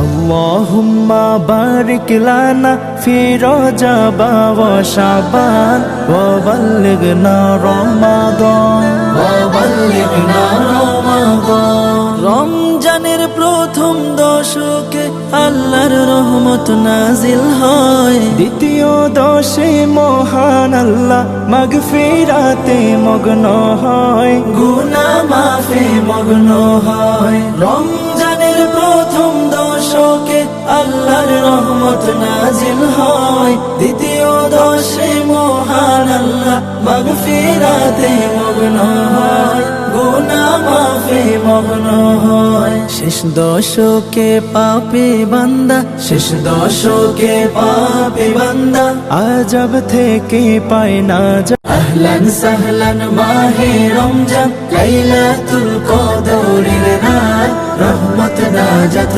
আল্লাহুম্মা বারিক লানা ফি রজব ওয়া শাবান ওয়া বাল্লিগনা রমাদান। রমজানের প্রথম দশকে আল্লাহর রহমত নাজিল হয়, দ্বিতীয় দশে মহান আল্লাহ মাগফিরাতে মগ্ন হয়, গুনাহ মাফে মগ্ন হয়। রমজানের প্রথম দশকে আল্লাহর রহমত নাজিল হয়, দ্বিতীয় দশে মহান আল্লাহ মাগফিরাতে মগ্ন হয়, গুনাহ মাফে মগ্ন হয়। শেষ দশকে পাপী বান্দা, শেষ দশকে পাপী বান্দা আযাব থেকে পায় না যা। আহলান সাহলান মাহে রমজান, লাইলাতুল কদরের রাত, রহমত নাজাত